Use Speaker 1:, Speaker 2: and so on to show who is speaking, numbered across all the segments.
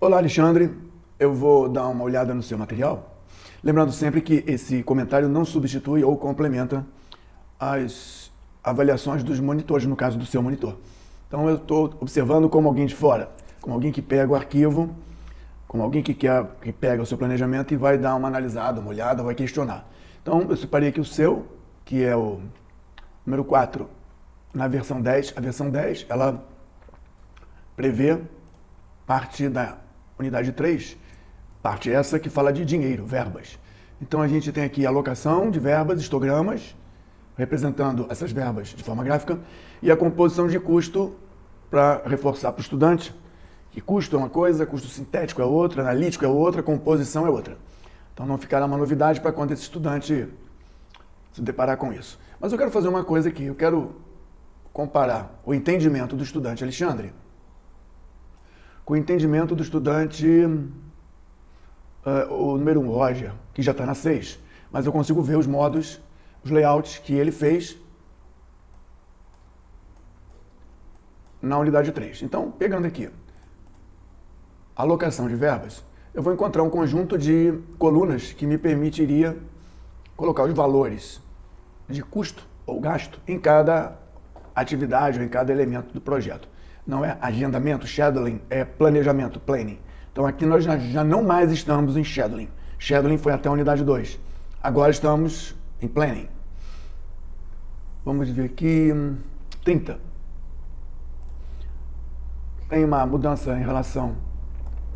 Speaker 1: Olá, Alexandre. Eu vou dar uma olhada no seu material. Lembrando sempre que esse comentário não substitui ou complementa as avaliações dos monitores, no caso do seu monitor. Então eu estou observando como alguém de fora, como alguém que pega o arquivo, como alguém que pega o seu planejamento e vai dar uma analisada, uma olhada, vai questionar. Então eu separei aqui o seu, que é o número 4, na versão 10. A versão 10, ela prevê parte da unidade 3, parte essa que fala de dinheiro, verbas. Então a gente tem aqui alocação de verbas, histogramas, representando essas verbas de forma gráfica, e a composição de custo para reforçar para o estudante que custo é uma coisa, custo sintético é outra, analítico é outra, composição é outra. Então não ficará uma novidade para quando esse estudante se deparar com isso. Mas eu quero fazer uma coisa aqui, eu quero comparar o entendimento do estudante Alexandre com o entendimento do estudante, o número 1, Roger, que já está na 6, mas eu consigo ver os modos, os layouts que ele fez na unidade 3. Então, pegando aqui, alocação de verbas, eu vou encontrar um conjunto de colunas que me permitiria colocar os valores de custo ou gasto em cada atividade ou em cada elemento do projeto. Não é agendamento, scheduling, é planejamento, planning. Então aqui nós já não mais estamos em scheduling. Scheduling foi até a unidade 2. Agora estamos em planning. Vamos ver aqui, 30. Tem uma mudança em relação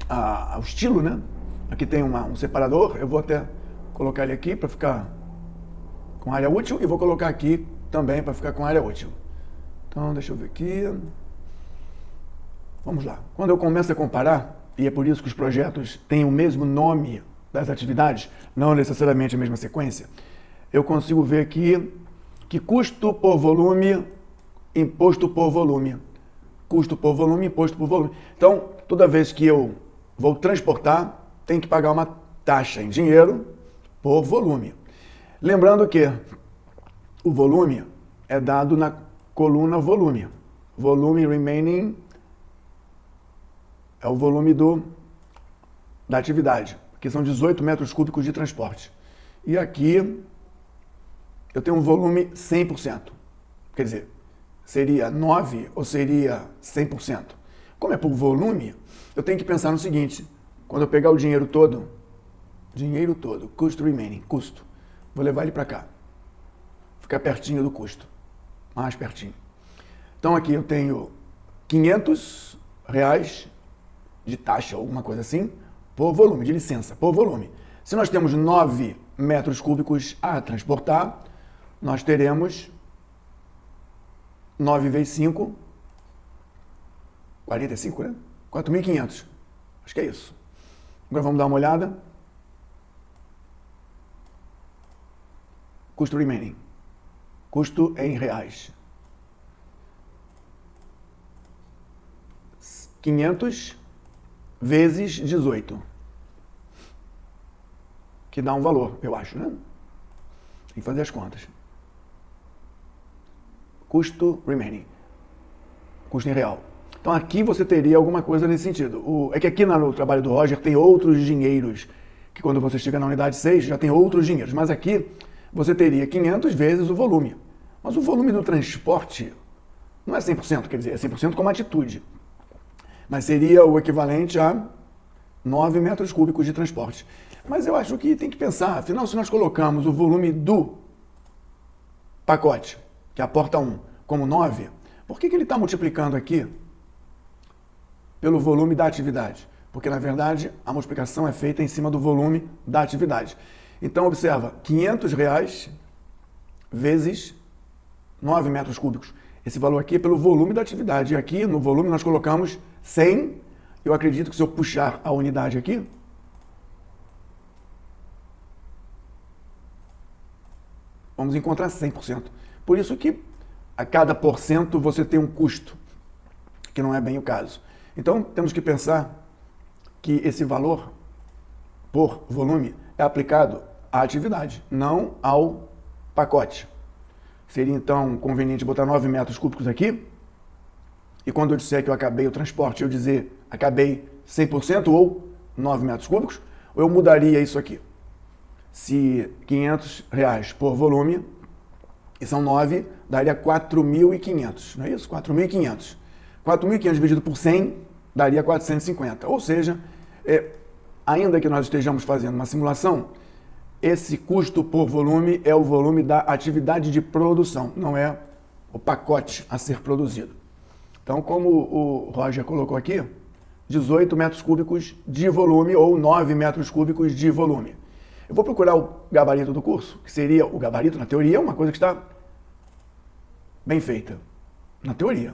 Speaker 1: ao estilo, né? Aqui tem um separador, eu vou até colocar ele aqui para ficar com área útil e vou colocar aqui também para ficar com área útil. Então deixa eu ver aqui. Vamos lá. Quando eu começo a comparar, e é por isso que os projetos têm o mesmo nome das atividades, não necessariamente a mesma sequência, eu consigo ver aqui que custo por volume, imposto por volume. Custo por volume, imposto por volume. Então, toda vez que eu vou transportar, tem que pagar uma taxa em dinheiro por volume. Lembrando que o volume é dado na coluna volume. Volume remaining é o volume da atividade, que são 18 metros cúbicos de transporte. E aqui eu tenho um volume 100%. Quer dizer, seria 9 ou seria 100%? Como é por volume, eu tenho que pensar no seguinte: quando eu pegar o dinheiro todo, custo remaining, custo, vou levar ele para cá, ficar pertinho do custo, mais pertinho. Então aqui eu tenho R$500 de taxa, alguma coisa assim, por volume, de licença, por volume. Se nós temos 9 metros cúbicos a transportar, nós teremos 9 vezes 5, 45, né? 4.500. Acho que é isso. Agora vamos dar uma olhada. Custo remaining. Custo em reais. 500 vezes 18. Que dá um valor, eu acho, né? Tem que fazer as contas. Custo remaining. Custo em real. Então aqui você teria alguma coisa nesse sentido. É que aqui no trabalho do Roger tem outros dinheiros, que quando você chega na unidade 6 já tem outros dinheiros. Mas aqui você teria 500 vezes o volume. Mas o volume do transporte não é 100%, quer dizer, é 100% como atitude. Mas seria o equivalente a 9 metros cúbicos de transporte. Mas eu acho que tem que pensar, afinal, se nós colocamos o volume do pacote, que é a porta 1, como 9, por que ele está multiplicando aqui pelo volume da atividade? Porque, na verdade, a multiplicação é feita em cima do volume da atividade. Então, observa, R$500 vezes 9 metros cúbicos. Esse valor aqui é pelo volume da atividade. E aqui, no volume, nós colocamos 100. Eu acredito que se eu puxar a unidade aqui, vamos encontrar 100%. Por isso que a cada porcento você tem um custo, que não é bem o caso. Então, temos que pensar que esse valor por volume é aplicado à atividade, não ao pacote. Seria, então, conveniente botar 9 metros cúbicos aqui, e quando eu disser que eu acabei o transporte, eu dizer acabei 100% ou 9 metros cúbicos, ou eu mudaria isso aqui. Se R$500 por volume, e são 9, daria 4.500, não é isso? 4.500. 4.500 dividido por 100 daria 450. Ou seja, ainda que nós estejamos fazendo uma simulação, esse custo por volume é o volume da atividade de produção, não é o pacote a ser produzido. Então, como o Roger colocou aqui, 18 metros cúbicos de volume ou 9 metros cúbicos de volume. Eu vou procurar o gabarito do curso, que seria o gabarito, na teoria, é uma coisa que está bem feita. Na teoria.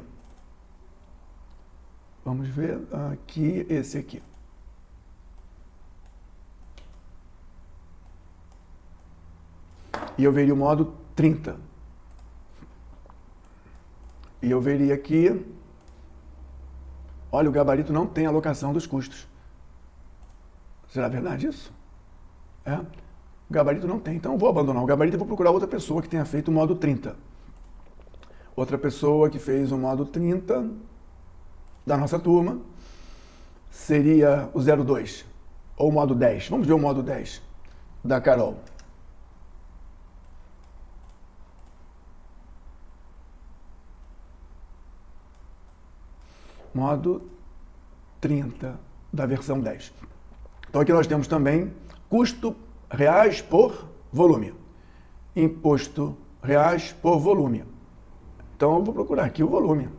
Speaker 1: Vamos ver aqui, esse aqui. E eu veria o modo 30. E eu veria aqui, olha, o gabarito não tem alocação dos custos. Será verdade isso? O gabarito não tem. Então eu vou abandonar o gabarito e vou procurar outra pessoa que tenha feito o modo 30. Outra pessoa que fez o modo 30 da nossa turma seria o 02 ou o modo 10. Vamos ver o modo 10 da Carol. Modo 30 da versão 10. Então aqui nós temos também custo reais por volume. Imposto reais por volume. Então eu vou procurar aqui o volume.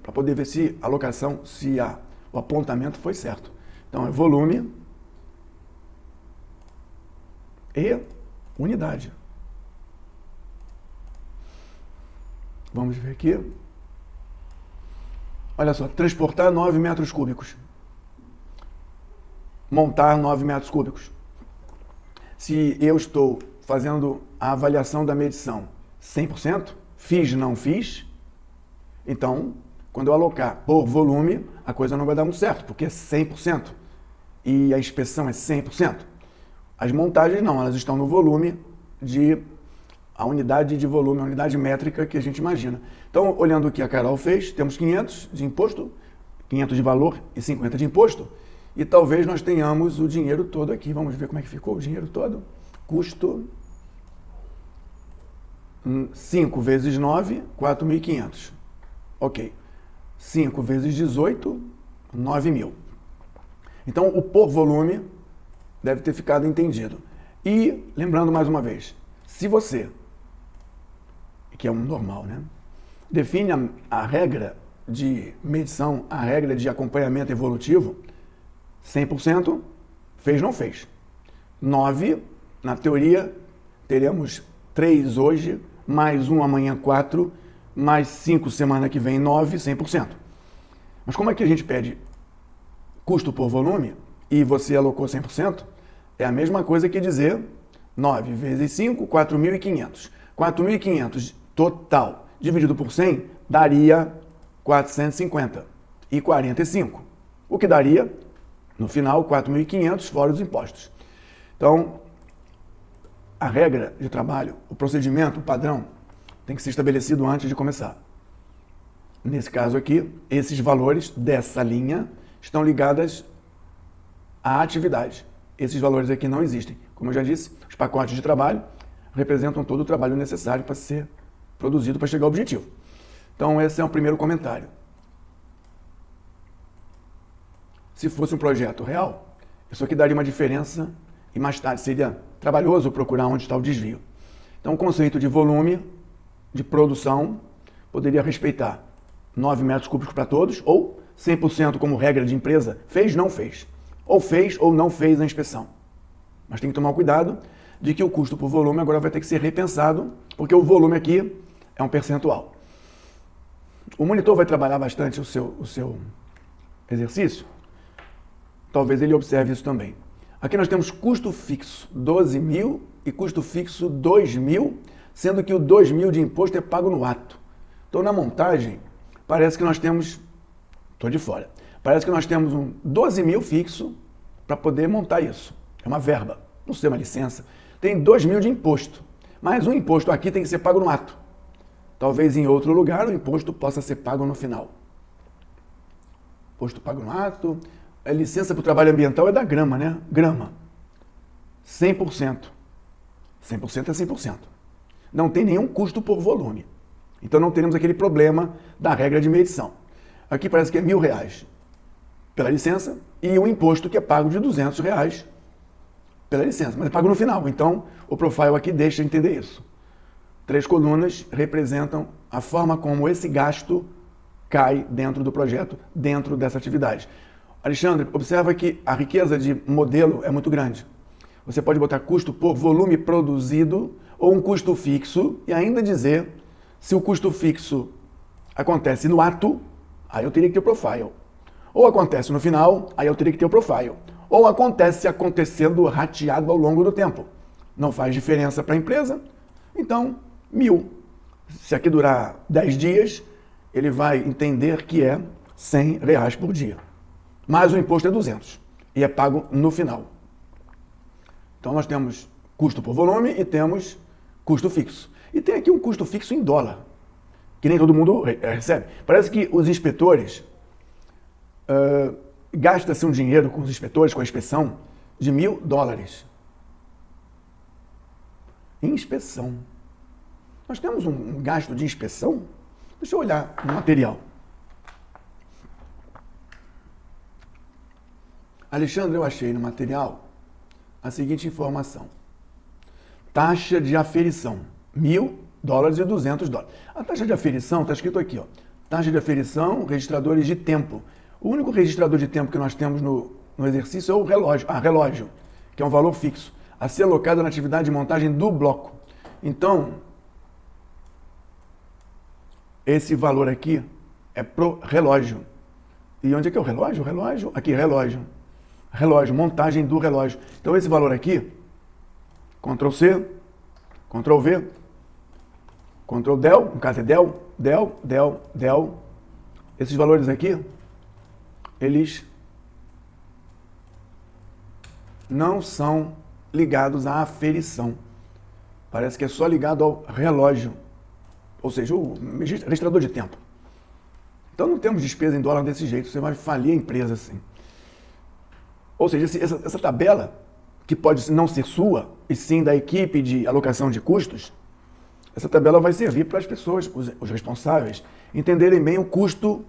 Speaker 1: Para poder ver se a alocação, o apontamento foi certo. Então é volume e unidade. Vamos ver aqui. Olha só, transportar 9 metros cúbicos. Montar 9 metros cúbicos. Se eu estou fazendo a avaliação da medição 100%, fiz, não fiz, então, quando eu alocar por volume, a coisa não vai dar muito certo, porque é 100%. E a inspeção é 100%. As montagens não, elas estão no volume a unidade de volume, a unidade métrica que a gente imagina. Então, olhando o que a Carol fez, temos 500 de imposto, 500 de valor e 50 de imposto, e talvez nós tenhamos o dinheiro todo aqui. Vamos ver como é que ficou o dinheiro todo. Custo 5 vezes 9, 4.500. Ok. 5 vezes 18, 9.000. Então, o por volume deve ter ficado entendido. E, lembrando mais uma vez, se você, que é um normal, né, define a regra de medição, a regra de acompanhamento evolutivo, 100%, fez, não fez. 9, na teoria, teremos 3 hoje, mais 1 amanhã, 4, mais 5 semana que vem, 9, 100%. Mas como é que a gente pede custo por volume e você alocou 100%? É a mesma coisa que dizer 9 vezes 5, 4.500. 4.500 total dividido por 100 daria 450 e 45. O que daria, no final, 4.500 fora os impostos. Então, a regra de trabalho, o procedimento, o padrão, tem que ser estabelecido antes de começar. Nesse caso aqui, esses valores dessa linha estão ligados à atividade. Esses valores aqui não existem. Como eu já disse, os pacotes de trabalho representam todo o trabalho necessário para ser produzido para chegar ao objetivo. Então, esse é o primeiro comentário. Se fosse um projeto real, isso aqui daria uma diferença e mais tarde seria trabalhoso procurar onde está o desvio. Então, o conceito de volume de produção poderia respeitar 9 metros cúbicos para todos ou 100% como regra de empresa, fez, não fez. Ou fez ou não fez a inspeção. Mas tem que tomar cuidado de que o custo por volume agora vai ter que ser repensado, porque o volume aqui é um percentual. O monitor vai trabalhar bastante o seu exercício. Talvez ele observe isso também. Aqui nós temos custo fixo 12.000 e custo fixo 2.000, sendo que o 2.000 de imposto é pago no ato. Então, na montagem, parece que nós temos... Estou de fora. Parece que nós temos um 12.000 fixo para poder montar isso. É uma verba, não sei, uma licença. Tem 2.000 de imposto, mas o imposto aqui tem que ser pago no ato. Talvez em outro lugar o imposto possa ser pago no final. Imposto pago no ato. A licença para o trabalho ambiental é da grama, né? Grama. 100%. 100% é 100%. Não tem nenhum custo por volume. Então não teremos aquele problema da regra de medição. Aqui parece que é R$1.000 pela licença e o imposto que é pago de R$200 pela licença, mas é pago no final. Então o profile aqui deixa entender isso. 3 colunas representam a forma como esse gasto cai dentro do projeto, dentro dessa atividade. Alexandre, observa que a riqueza de modelo é muito grande. Você pode botar custo por volume produzido ou um custo fixo e ainda dizer se o custo fixo acontece no ato, aí eu teria que ter o profile. Ou acontece no final, aí eu teria que ter o profile. Ou acontece acontecendo rateado ao longo do tempo. Não faz diferença para a empresa, então 1.000. Se aqui durar 10 dias, ele vai entender que é R$100 por dia. Mas o imposto é 200 e é pago no final. Então nós temos custo por volume e temos custo fixo. E tem aqui um custo fixo em dólar, que nem todo mundo recebe. Parece que os inspetores, gasta-se um dinheiro com os inspetores, com a inspeção, de $1.000. Inspeção. Nós temos um gasto de inspeção? Deixa eu olhar no material. Alexandre, eu achei no material a seguinte informação. Taxa de aferição, $1.000 e $200. A taxa de aferição está escrito aqui, ó. Taxa de aferição, registradores de tempo. O único registrador de tempo que nós temos no exercício é o relógio. Relógio, que é um valor fixo, a ser alocado na atividade de montagem do bloco. Então, esse valor aqui é pro relógio. E onde é que é o relógio? O relógio? Aqui, relógio. Relógio, montagem do relógio. Então esse valor aqui, Ctrl C, Ctrl V, Ctrl Del, no caso é Del. Esses valores aqui, eles não são ligados à aferição. Parece que é só ligado ao relógio, ou seja, o registrador de tempo. Então não temos despesa em dólar desse jeito, você vai falir a empresa assim. Ou seja, essa tabela, que pode não ser sua, e sim da equipe de alocação de custos, essa tabela vai servir para as pessoas, os responsáveis, entenderem bem o custo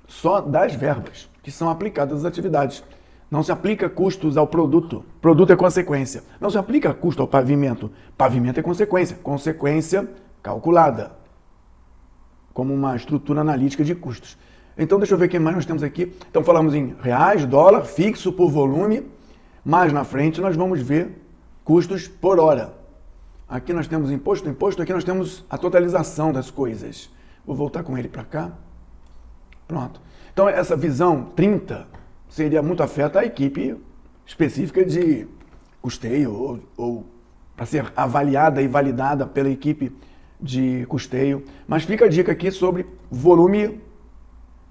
Speaker 1: só das verbas que são aplicadas às atividades. Não se aplica custos ao produto. Produto é consequência. Não se aplica custo ao pavimento. Pavimento é consequência. Consequência calculada como uma estrutura analítica de custos. Então, deixa eu ver o que mais nós temos aqui. Então, falamos em reais, dólar, fixo por volume. Mais na frente, nós vamos ver custos por hora. Aqui nós temos imposto. Aqui nós temos a totalização das coisas. Vou voltar com ele para cá. Pronto. Então, essa visão 30 seria muito afeta à equipe específica de custeio ou para ser avaliada e validada pela equipe de custeio. Mas fica a dica aqui sobre volume,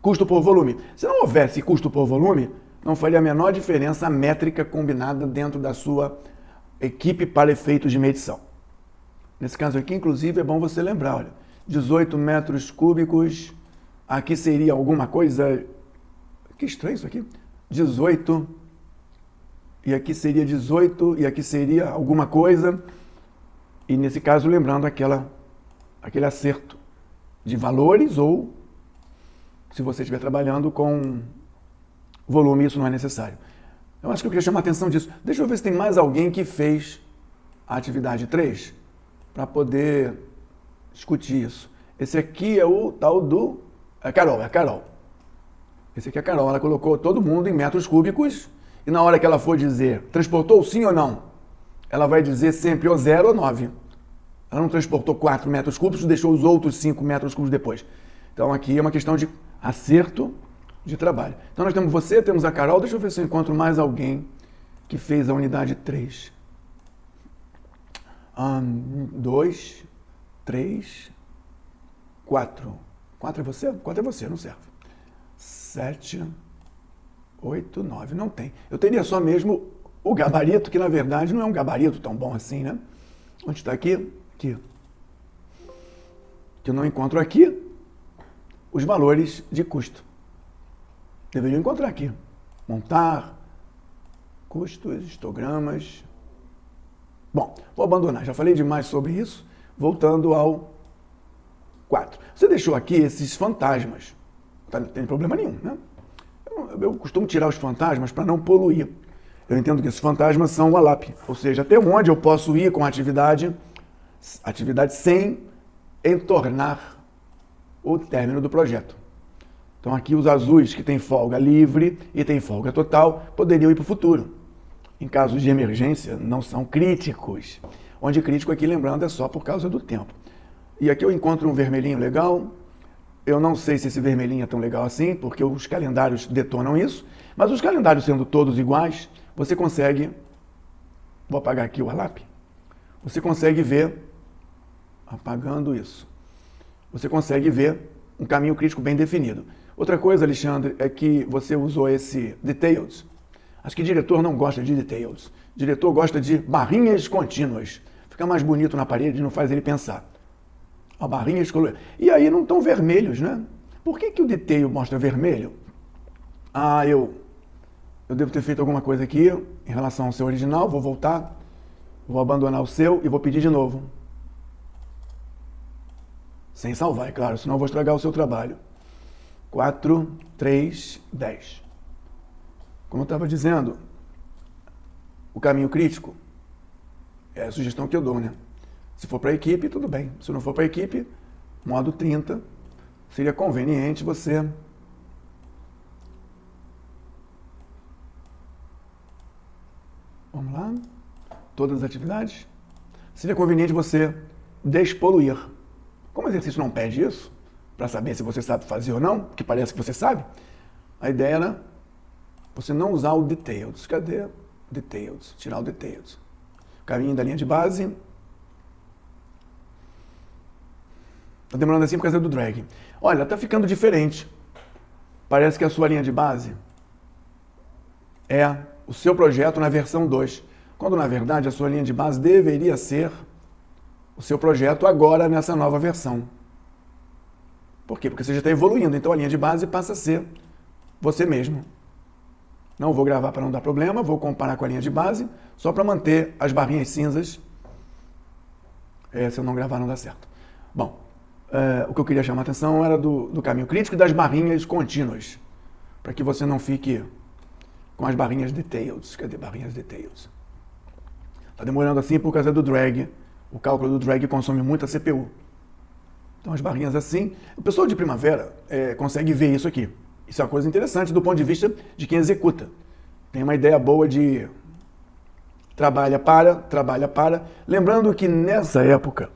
Speaker 1: custo por volume. Se não houvesse custo por volume, não faria a menor diferença a métrica combinada dentro da sua equipe para efeitos de medição. Nesse caso aqui, inclusive, é bom você lembrar, olha, 18 metros cúbicos, aqui seria alguma coisa... Que estranho isso aqui. 18, e aqui seria 18, e aqui seria alguma coisa, e nesse caso, lembrando aquele acerto de valores ou... Se você estiver trabalhando com volume, isso não é necessário. Eu acho que eu queria chamar a atenção disso. Deixa eu ver se tem mais alguém que fez a atividade 3 para poder discutir isso. Esse aqui é o tal do... É a Carol. Esse aqui é a Carol. Ela colocou todo mundo em metros cúbicos e na hora que ela for dizer, transportou sim ou não? Ela vai dizer sempre ou 0 ou 9. Ela não transportou 4 metros cúbicos e deixou os outros 5 metros cúbicos depois. Então aqui é uma questão de acerto de trabalho. Então nós temos você, temos a Carol. Deixa eu ver se eu encontro mais alguém que fez a unidade 3. 2, 3, 4. 4 é você? 4 é você, não serve. 7, 8, 9. Não tem. Eu teria só mesmo o gabarito, que na verdade não é um gabarito tão bom assim, né? Onde está aqui? Aqui. Que eu não encontro aqui os valores de custo. Deveria encontrar aqui. Montar, custos, histogramas. Bom, vou abandonar. Já falei demais sobre isso. Voltando ao 4. Você deixou aqui esses fantasmas. Não tem problema nenhum, né? Eu costumo tirar os fantasmas para não poluir. Eu entendo que esses fantasmas são o ALAP, ou seja, até onde eu posso ir com a atividade sem entornar o término do projeto. Então aqui os azuis que têm folga livre e têm folga total poderiam ir para o futuro. Em casos de emergência, não são críticos. Onde crítico aqui, lembrando, é só por causa do tempo. E aqui eu encontro um vermelhinho legal. Eu não sei se esse vermelhinho é tão legal assim, porque os calendários detonam isso, mas os calendários sendo todos iguais, você consegue, vou apagar aqui o ALAP, você consegue ver, apagando isso, você consegue ver um caminho crítico bem definido. Outra coisa, Alexandre, é que você usou esse details. Acho que diretor não gosta de details. Diretor gosta de barrinhas contínuas. Fica mais bonito na parede e não faz ele pensar. A barrinha coloridas. E aí não estão vermelhos, né? Por que o detail mostra vermelho? Ah, eu devo ter feito alguma coisa aqui em relação ao seu original. Vou voltar, vou abandonar o seu e vou pedir de novo. Sem salvar, é claro, senão eu vou estragar o seu trabalho. 4, 3, 10. Como eu estava dizendo, o caminho crítico é a sugestão que eu dou, né? Se for para a equipe, tudo bem. Se não for para a equipe, modo 30, seria conveniente você vamos lá, todas as atividades. Seria conveniente você despoluir. Como o exercício não pede isso, para saber se você sabe fazer ou não, que parece que você sabe, a ideia era você não usar o details. Cadê? Details. Tirar o details. Caminho da linha de base. Está demorando assim por causa do drag. Olha, está ficando diferente. Parece que a sua linha de base é o seu projeto na versão 2, quando na verdade a sua linha de base deveria ser o seu projeto agora nessa nova versão. Por quê? Porque você já está evoluindo, então a linha de base passa a ser você mesmo. Não vou gravar para não dar problema, vou comparar com a linha de base, só para manter as barrinhas cinzas. Se eu não gravar não dá certo. Bom, o que eu queria chamar a atenção era do caminho crítico e das barrinhas contínuas, para que você não fique com as barrinhas details. Cadê barrinhas details? Está demorando assim por causa do drag. O cálculo do drag consome muita CPU. Então as barrinhas assim, o pessoal de primavera consegue ver isso aqui. Isso é uma coisa interessante do ponto de vista de quem executa. Tem uma ideia boa de trabalha para. Lembrando que nessa época,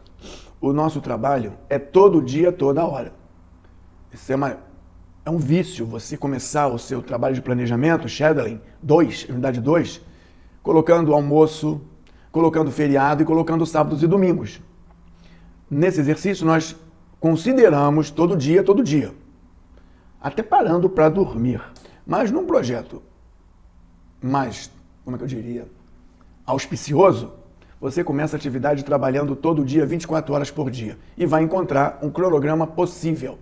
Speaker 1: o nosso trabalho é todo dia, toda hora. Isso é um vício, você começar o seu trabalho de planejamento, shadowing 2, unidade 2, colocando almoço, colocando feriado e colocando sábados e domingos. Nesse exercício, nós consideramos todo dia, até parando para dormir. Mas num projeto mais, como é que eu diria, auspicioso, você começa a atividade trabalhando todo dia, 24 horas por dia, e vai encontrar um cronograma possível.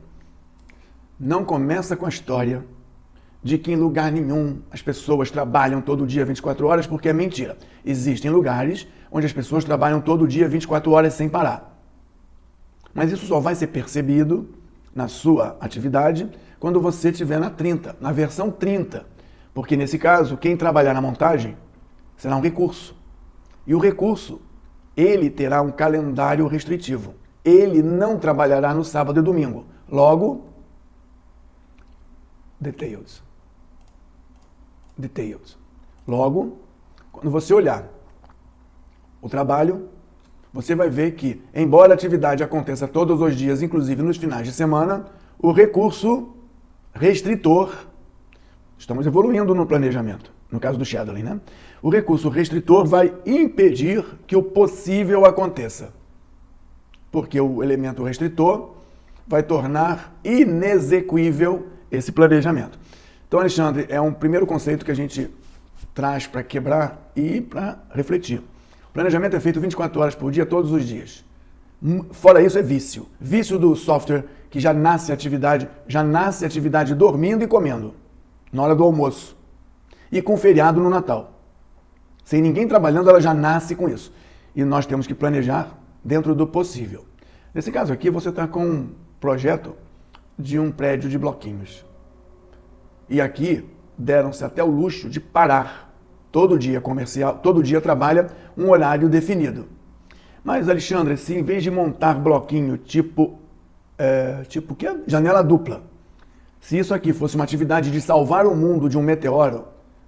Speaker 1: Não começa com a história de que em lugar nenhum as pessoas trabalham todo dia 24 horas, porque é mentira. Existem lugares onde as pessoas trabalham todo dia 24 horas sem parar. Mas isso só vai ser percebido na sua atividade quando você estiver na versão 30. Porque nesse caso, quem trabalhar na montagem será um recurso. E o recurso, ele terá um calendário restritivo. Ele não trabalhará no sábado e domingo. Logo, details. Logo, quando você olhar o trabalho, você vai ver que, embora a atividade aconteça todos os dias, inclusive nos finais de semana, o recurso restritor, estamos evoluindo no planejamento, no caso do shadowing, né? O recurso restritor vai impedir que o possível aconteça, porque o elemento restritor vai tornar inexequível esse planejamento. Então, Alexandre, é um primeiro conceito que a gente traz para quebrar e para refletir. O planejamento é feito 24 horas por dia, todos os dias. Fora isso, é vício. Vício do software que já nasce atividade dormindo e comendo. na hora do almoço, e com feriado no Natal. Sem ninguém trabalhando, ela já nasce com isso. E nós temos que planejar dentro do possível. Nesse caso aqui, você está com um projeto de um prédio de bloquinhos. E aqui deram-se até o luxo de parar. Todo dia comercial, todo dia trabalha um horário definido. Mas, Alexandre, se em vez de montar bloquinho tipo que é janela dupla, se isso aqui fosse uma atividade de salvar o mundo de um meteoro,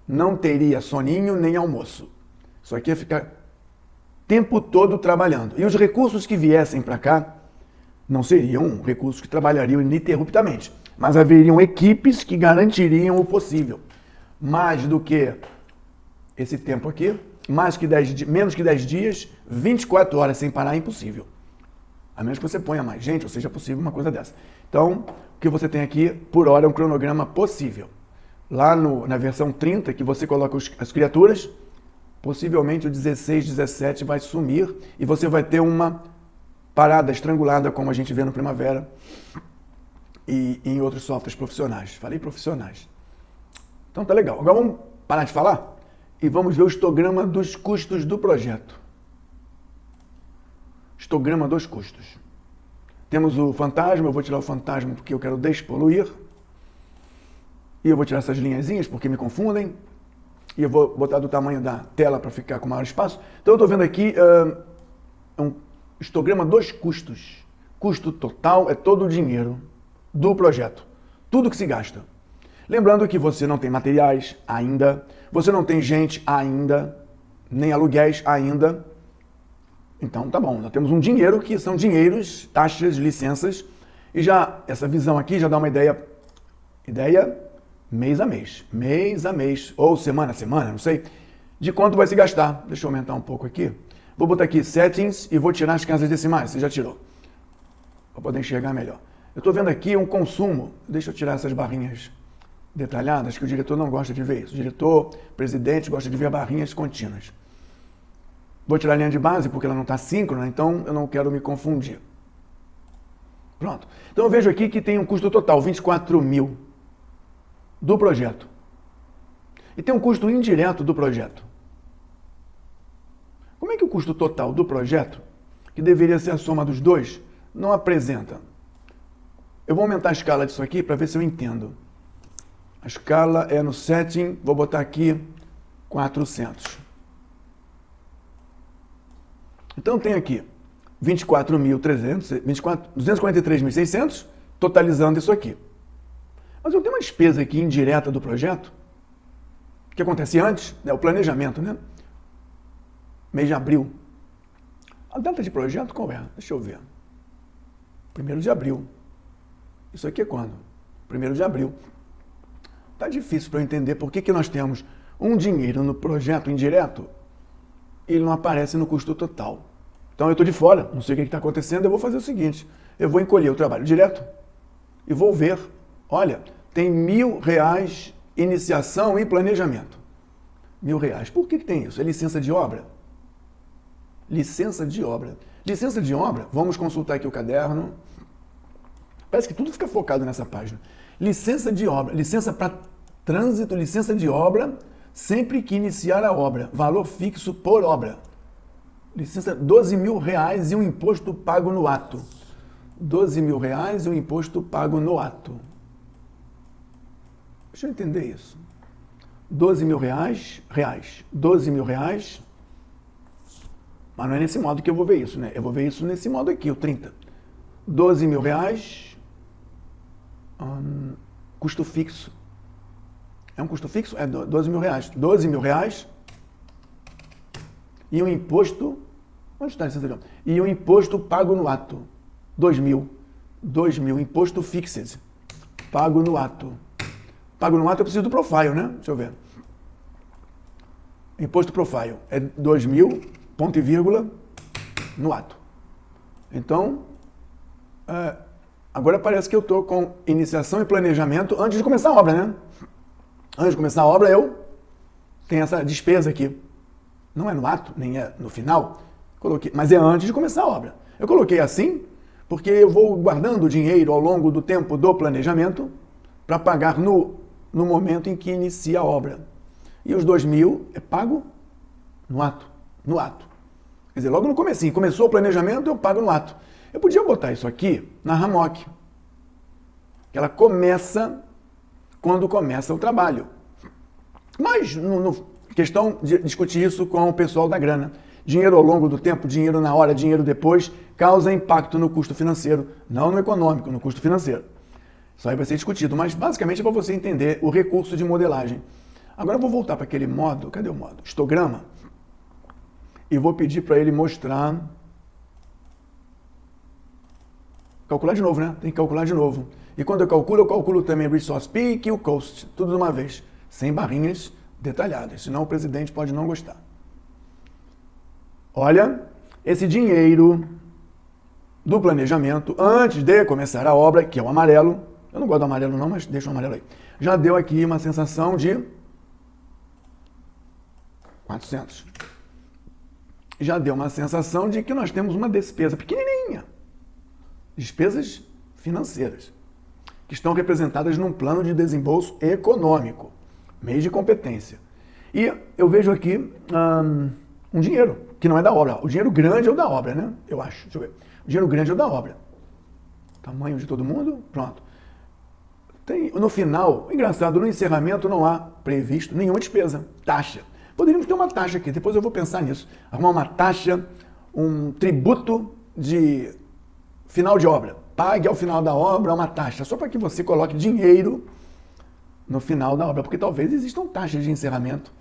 Speaker 1: não teria soninho nem almoço. Isso aqui ia ficar o tempo todo trabalhando. E os recursos que viessem para cá não seriam recursos que trabalhariam ininterruptamente, mas haveriam equipes que garantiriam o possível. Mais do que esse tempo aqui, menos que 10 dias, 24 horas sem parar é impossível. A menos que você ponha mais gente, ou seja possível uma coisa dessa. Então, o que você tem aqui, por hora, é um cronograma possível. Lá na versão 30, que você coloca as criaturas, possivelmente o 16, 17 vai sumir e você vai ter uma parada estrangulada, como a gente vê no Primavera e em outros softwares profissionais. Falei profissionais. Então tá legal. Agora vamos parar de falar e vamos ver o histograma dos custos do projeto. Histograma dos custos. Temos o fantasma, eu vou tirar o fantasma porque eu quero despoluir. E eu vou tirar essas linhazinhas porque me confundem. E eu vou botar do tamanho da tela para ficar com maior espaço. Então eu estou vendo aqui um histograma dos custos. Custo total é todo o dinheiro do projeto. Tudo que se gasta. Lembrando que você não tem materiais ainda, você não tem gente ainda, nem aluguéis ainda. Então tá bom, nós temos um dinheiro que são dinheiros, taxas, licenças. E já essa visão aqui já dá uma ideia mês a mês, ou semana a semana, não sei, de quanto vai se gastar. Deixa eu aumentar um pouco aqui. Vou botar aqui settings e vou tirar as casas decimais. Você já tirou. Para poder enxergar melhor. Eu estou vendo aqui um consumo. Deixa eu tirar essas barrinhas detalhadas, que o diretor não gosta de ver isso. O diretor, presidente, gosta de ver barrinhas contínuas. Vou tirar a linha de base porque ela não está síncrona, então eu não quero me confundir. Pronto. Então eu vejo aqui que tem um custo total, 24 mil. Do projeto. E tem um custo indireto do projeto. Como é que o custo total do projeto, que deveria ser a soma dos dois, não apresenta? Eu vou aumentar a escala disso aqui para ver se eu entendo. A escala é no setting, vou botar aqui 400. Então tem aqui 24.300, 243.600, totalizando isso aqui. Mas eu tenho uma despesa aqui indireta do projeto, que acontece antes, né, o planejamento, né? Mês de abril. A data de projeto qual é? Deixa eu ver. 1º de abril. Isso aqui é quando? 1º de abril. Tá difícil para eu entender por que nós temos um dinheiro no projeto indireto e ele não aparece no custo total. Então eu estou de fora, não sei o que está acontecendo, eu vou fazer o seguinte, eu vou encolher o trabalho direto e vou ver, olha, tem R$1.000 iniciação e planejamento. R$1.000. Por que tem isso? É licença de obra? Licença de obra. Licença de obra, vamos consultar aqui o caderno. Parece que tudo fica focado nessa página. Licença de obra, licença para trânsito, licença de obra, sempre que iniciar a obra. Valor fixo por obra. Licença, R$12.000 e um imposto pago no ato. R$12.000 e um imposto pago no ato. Deixa eu entender isso. R$12.000, R$12.000, mas não é nesse modo que eu vou ver isso, né? Eu vou ver isso nesse modo aqui, o 30. R$12.000, custo fixo. É um custo fixo? É R$12.000. R$12.000 e um imposto, onde está a licença de obra? E um imposto pago no ato. R$2.000, imposto fixed, pago no ato. Pago no ato, eu preciso do profile, né? Deixa eu ver. Imposto profile é 2.000, ponto e vírgula, no ato. Então, agora parece que eu estou com iniciação e planejamento antes de começar a obra, né? Antes de começar a obra, eu tenho essa despesa aqui. Não é no ato, nem é no final, coloquei, mas é antes de começar a obra. Eu coloquei assim, porque eu vou guardando dinheiro ao longo do tempo do planejamento para pagar no no momento em que inicia a obra. E os 2.000 é pago no ato. No ato. Quer dizer, logo no comecinho, começou o planejamento, eu pago no ato. Eu podia botar isso aqui na RAMOC. Ela começa quando começa o trabalho. Mas, questão de discutir isso com o pessoal da grana. Dinheiro ao longo do tempo, dinheiro na hora, dinheiro depois, causa impacto no custo financeiro, não no econômico, no custo financeiro. Isso aí vai ser discutido, mas basicamente é para você entender o recurso de modelagem. Agora eu vou voltar para aquele modo, cadê o modo? Histograma. E vou pedir para ele mostrar... Calcular de novo, né? Tem que calcular de novo. E quando eu calculo também o Resource Peak e o Cost, tudo de uma vez, sem barrinhas detalhadas, senão o presidente pode não gostar. Olha, esse dinheiro do planejamento, antes de começar a obra, que é o amarelo, eu não gosto do amarelo não, mas deixa o amarelo aí, já deu aqui uma sensação de 400. Já deu uma sensação de que nós temos uma despesa pequenininha. Despesas financeiras, que estão representadas num plano de desembolso econômico, meio de competência. E eu vejo aqui um dinheiro, que não é da obra. O dinheiro grande é o da obra, né? Eu acho. Deixa eu ver. O dinheiro grande é o da obra. Tamanho de todo mundo? Pronto. Tem, no final, engraçado, no encerramento não há previsto nenhuma despesa. Taxa. Poderíamos ter uma taxa aqui, depois eu vou pensar nisso. Arrumar uma taxa, um tributo de final de obra. Pague ao final da obra uma taxa, só para que você coloque dinheiro no final da obra, porque talvez existam taxas de encerramento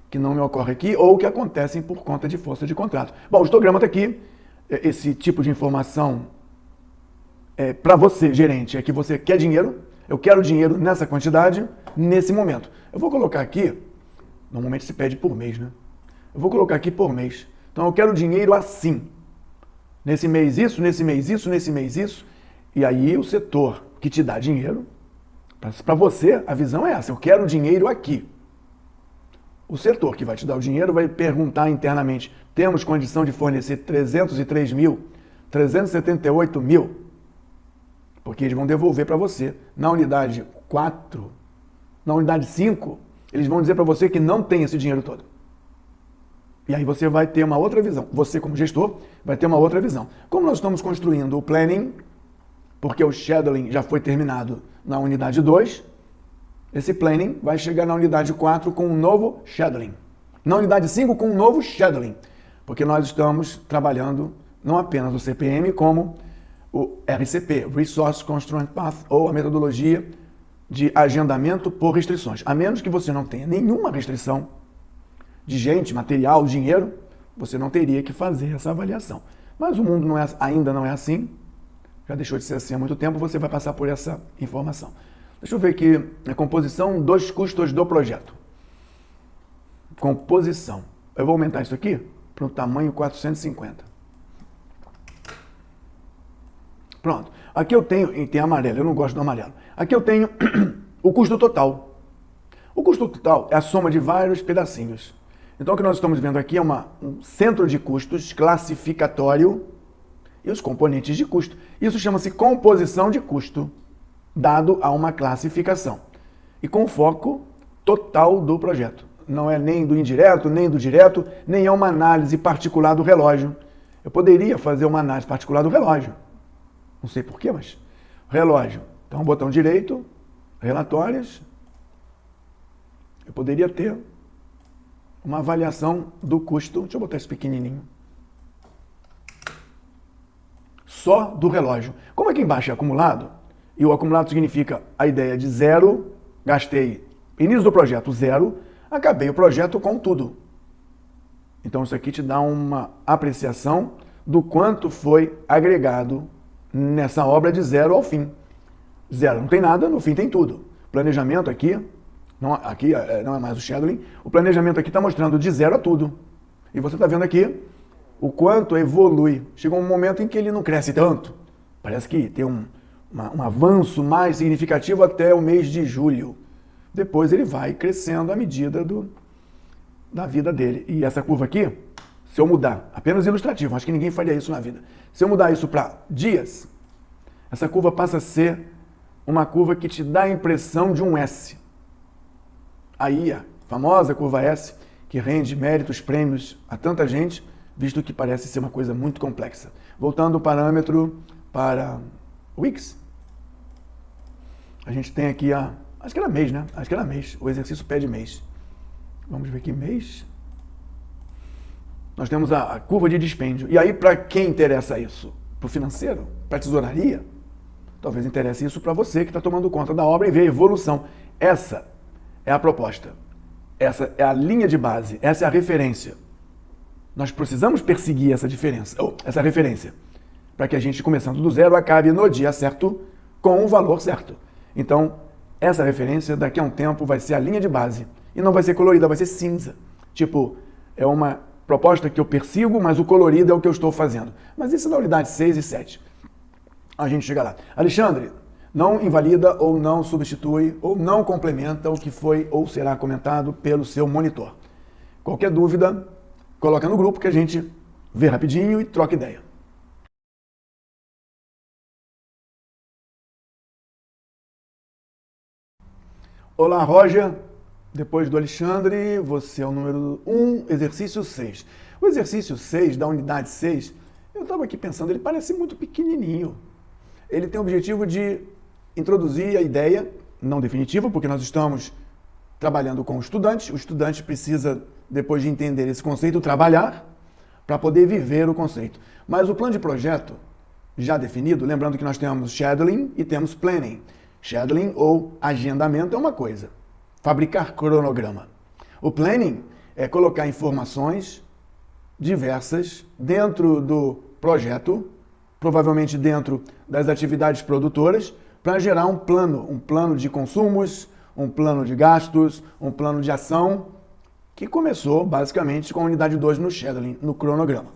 Speaker 1: que não me ocorre aqui ou que acontecem por conta de força de contrato. Bom, o histograma está aqui. Esse tipo de informação para você, gerente, é que você quer dinheiro, eu quero dinheiro nessa quantidade, nesse momento. Eu vou colocar aqui, normalmente se pede por mês, né? Eu vou colocar aqui por mês. Então eu quero dinheiro assim. Nesse mês isso, nesse mês isso, nesse mês isso. E aí o setor que te dá dinheiro, para você a visão é essa, eu quero dinheiro aqui. O setor que vai te dar o dinheiro vai perguntar internamente, temos condição de fornecer 303 mil, 378 mil? Porque eles vão devolver para você. Na unidade 4, na unidade 5, eles vão dizer para você que não tem esse dinheiro todo. E aí você vai ter uma outra visão. Você, como gestor, vai ter uma outra visão. Como nós estamos construindo o planning, porque o shadowing já foi terminado na unidade 2, esse planning vai chegar na unidade 4 com um novo shadowing. Na unidade 5 com um novo shadowing. Porque nós estamos trabalhando não apenas o CPM, como o RCP, Resource Constraint Path, ou a metodologia de agendamento por restrições. A menos que você não tenha nenhuma restrição de gente, material, dinheiro, você não teria que fazer essa avaliação. Mas o mundo ainda não é assim, já deixou de ser assim há muito tempo, você vai passar por essa informação. Deixa eu ver aqui, a composição dos custos do projeto. Composição. Eu vou aumentar isso aqui para o tamanho 450. Pronto. Aqui eu tenho, e tem amarelo, eu não gosto do amarelo. Aqui eu tenho o custo total. O custo total é a soma de vários pedacinhos. Então o que nós estamos vendo aqui é um centro de custos classificatório e os componentes de custo. Isso chama-se composição de custo, dado a uma classificação. E com foco total do projeto. Não é nem do indireto, nem do direto, nem é uma análise particular do relógio. Eu poderia fazer uma análise particular do relógio. Não sei porquê, mas relógio. Então, botão direito, relatórios. Eu poderia ter uma avaliação do custo. Deixa eu botar isso pequenininho. Só do relógio. Como aqui embaixo é acumulado, e o acumulado significa a ideia de zero, gastei início do projeto zero, acabei o projeto com tudo. Então isso aqui te dá uma apreciação do quanto foi agregado nessa obra de zero ao fim. Zero não tem nada, no fim tem tudo. Planejamento aqui não é mais o shadowing, o planejamento aqui está mostrando de zero a tudo. E você está vendo aqui o quanto evolui. Chegou um momento em que ele não cresce tanto. Parece que tem um avanço mais significativo até o mês de julho. Depois ele vai crescendo à medida da vida dele. E essa curva aqui, se eu mudar, apenas ilustrativo, acho que ninguém faria isso na vida. Se eu mudar isso para dias, essa curva passa a ser uma curva que te dá a impressão de um S. a IA, famosa curva S, que rende méritos, prêmios a tanta gente, visto que parece ser uma coisa muito complexa. Voltando o parâmetro para o Wix, a gente tem aqui acho que era mês, né? Acho que era mês. O exercício pede mês. Vamos ver aqui, mês. Nós temos a curva de dispêndio. E aí, para quem interessa isso? Para o financeiro? Para a tesouraria? Talvez interesse isso para você que está tomando conta da obra e vê a evolução. Essa é a proposta. Essa é a linha de base. Essa é a referência. Nós precisamos perseguir essa diferença, ou essa referência, para que a gente, começando do zero, acabe no dia certo com o valor certo. Então, essa referência, daqui a um tempo, vai ser a linha de base. E não vai ser colorida, vai ser cinza. Tipo, é uma proposta que eu persigo, mas o colorido é o que eu estou fazendo. Mas isso é na unidade 6 e 7. A gente chega lá. Alexandre, não invalida ou não substitui ou não complementa o que foi ou será comentado pelo seu monitor. Qualquer dúvida, coloca no grupo que a gente vê rapidinho e troca ideia. Olá, Roger. Depois do Alexandre, você é o número 1, exercício 6. O exercício 6, da unidade 6, eu estava aqui pensando, ele parece muito pequenininho. Ele tem o objetivo de introduzir a ideia, não definitiva, porque nós estamos trabalhando com o estudante precisa, depois de entender esse conceito, trabalhar para poder viver o conceito. Mas o plano de projeto, já definido, lembrando que nós temos scheduling e temos planning. Scheduling ou agendamento é uma coisa, fabricar cronograma. O planning é colocar informações diversas dentro do projeto, provavelmente dentro das atividades produtoras, para gerar um plano de consumos, um plano de gastos, um plano de ação, que começou basicamente com a unidade 2 no scheduling, no cronograma.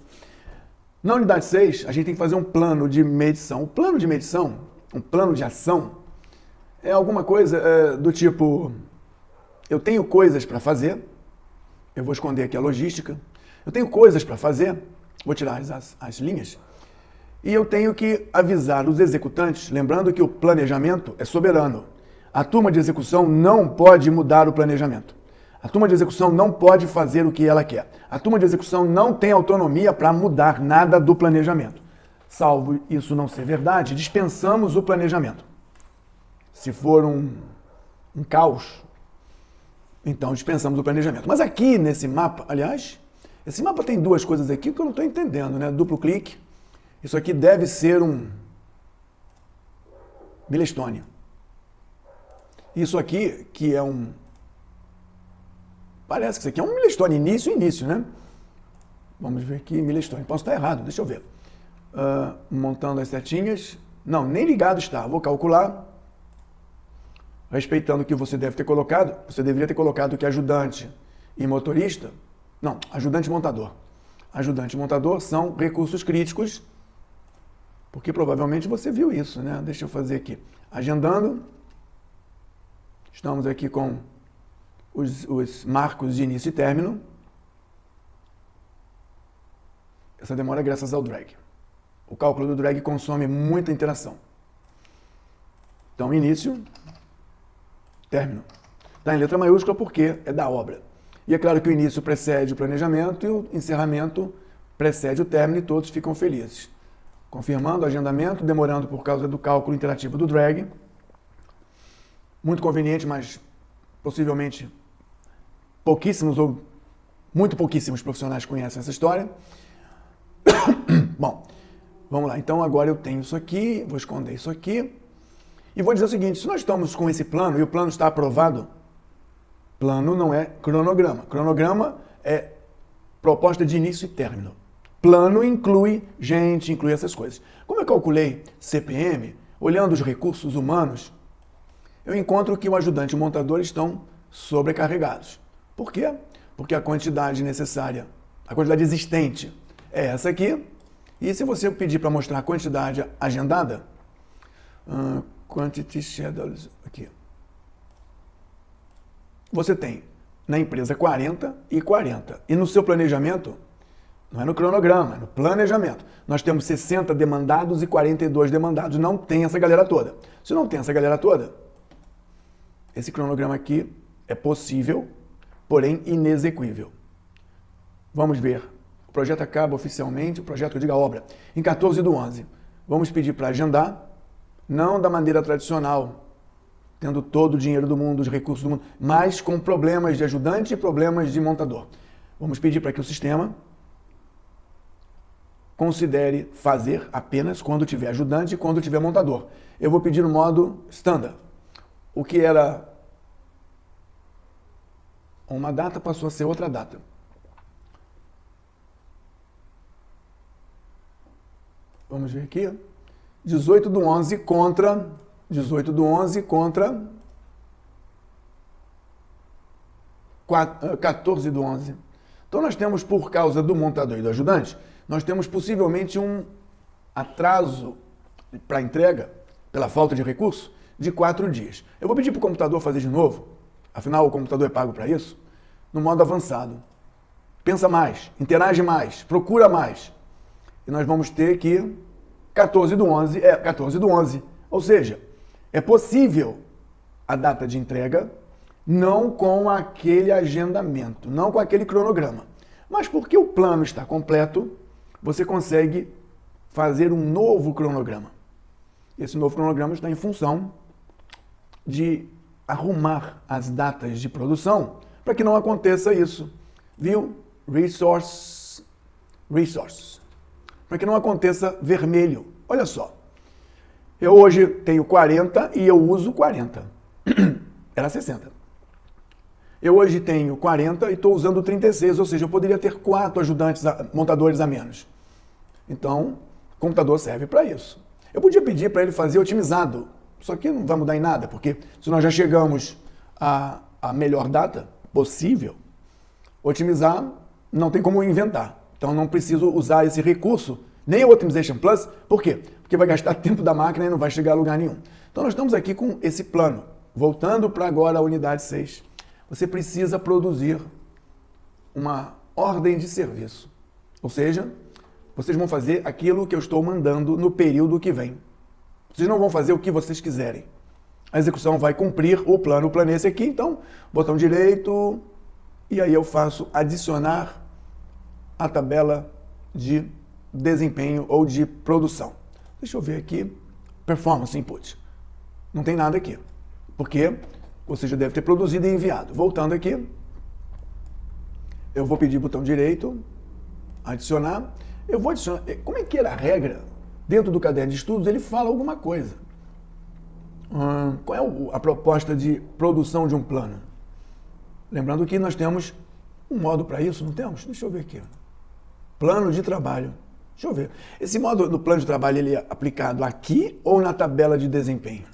Speaker 1: Na unidade 6, a gente tem que fazer um plano de medição. O plano de medição, um plano de ação, é alguma coisa do tipo, eu tenho coisas para fazer, eu vou esconder aqui a logística, eu tenho coisas para fazer, vou tirar as linhas, e eu tenho que avisar os executantes, lembrando que o planejamento é soberano. A turma de execução não pode mudar o planejamento. A turma de execução não pode fazer o que ela quer. A turma de execução não tem autonomia para mudar nada do planejamento. Salvo isso não ser verdade, dispensamos o planejamento. Se for um caos, então dispensamos o planejamento. Mas aqui nesse mapa, aliás, esse mapa tem duas coisas aqui que eu não estou entendendo, né? Duplo clique. Isso aqui deve ser um milestone. Isso aqui, que é um... Parece que isso aqui é um milestone, início, né? Vamos ver aqui, milestone. Posso estar errado, deixa eu ver. Montando as setinhas. Não, nem ligado está. Vou calcular. Respeitando o que você deve ter colocado, você deveria ter colocado que ajudante e motorista... Não, ajudante e montador. Ajudante e montador são recursos críticos, porque provavelmente você viu isso, né? Deixa eu fazer aqui. Agendando. Estamos aqui com os marcos de início e término. Essa demora é graças ao drag. O cálculo do drag consome muita interação. Então, início, término. Está em letra maiúscula porque é da obra. E é claro que o início precede o planejamento e o encerramento precede o término e todos ficam felizes. Confirmando o agendamento, demorando por causa do cálculo interativo do drag. Muito conveniente, mas possivelmente pouquíssimos ou muito pouquíssimos profissionais conhecem essa história. Bom, vamos lá. Então agora eu tenho isso aqui, vou esconder isso aqui. E vou dizer o seguinte, se nós estamos com esse plano e o plano está aprovado, plano não é cronograma. Cronograma é proposta de início e término. Plano inclui gente, inclui essas coisas. Como eu calculei CPM, olhando os recursos humanos, eu encontro que o ajudante e o montador estão sobrecarregados. Por quê? Porque a quantidade necessária, a quantidade existente é essa aqui. E se você pedir para mostrar a quantidade agendada, quantity schedules, aqui. Você tem na empresa 40 e 40. E no seu planejamento, não é no cronograma, é no planejamento. Nós temos 60 demandados e 42 demandados. Não tem essa galera toda. Se não tem essa galera toda, esse cronograma aqui É possível, porém inexequível. Vamos ver. O projeto acaba oficialmente, o projeto, eu digo a obra, em 14/11. Vamos pedir para agendar, não da maneira tradicional, tendo todo o dinheiro do mundo, os recursos do mundo, mas com problemas de ajudante e problemas de montador. Vamos pedir para que o sistema considere fazer apenas quando tiver ajudante e quando tiver montador. Eu vou pedir no modo standard. O que era uma data passou a ser outra data. Vamos ver aqui. 18/11 contra 14/11. Então nós temos, por causa do montador e do ajudante, nós temos possivelmente um atraso para entrega, pela falta de recurso, de 4 dias. Eu vou pedir para o computador fazer de novo, afinal o computador é pago para isso, no modo avançado. Pensa mais, interage mais, procura mais. E nós vamos ter que 14/11. Ou seja, é possível a data de entrega não com aquele agendamento, não com aquele cronograma. Mas porque o plano está completo, você consegue fazer um novo cronograma. Esse novo cronograma está em função de arrumar as datas de produção para que não aconteça isso. Viu? Resource. Para que não aconteça vermelho. Olha só. Eu hoje tenho 40 e eu uso 40. Era 60. Eu hoje tenho 40 e estou usando 36, ou seja, eu poderia ter 4 ajudantes, montadores a menos. Então, o computador serve para isso. Eu podia pedir para ele fazer otimizado, só que não vai mudar em nada, porque se nós já chegamos à melhor data possível, otimizar não tem como inventar. Então, não preciso usar esse recurso, nem o Optimization Plus. Por quê? Porque vai gastar tempo da máquina e não vai chegar a lugar nenhum. Então, nós estamos aqui com esse plano. Voltando para agora a unidade 6. Você precisa produzir uma ordem de serviço. Ou seja, vocês vão fazer aquilo que eu estou mandando no período que vem. Vocês não vão fazer o que vocês quiserem. A execução vai cumprir o plano. O plano é esse aqui, então, botão direito, e aí eu faço adicionar a tabela de desempenho ou de produção. Deixa eu ver aqui, performance input. Não tem nada aqui, porque você já deve ter produzido e enviado. Voltando aqui, eu vou pedir botão direito, adicionar. Eu vou adicionar. Como é que era a regra? Dentro do caderno de estudos, ele fala alguma coisa. Qual é a proposta de produção de um plano? Lembrando que nós temos um modo para isso, não temos? Deixa eu ver aqui. Plano de trabalho. Deixa eu ver. Esse modo do plano de trabalho, ele é aplicado aqui ou na tabela de desempenho?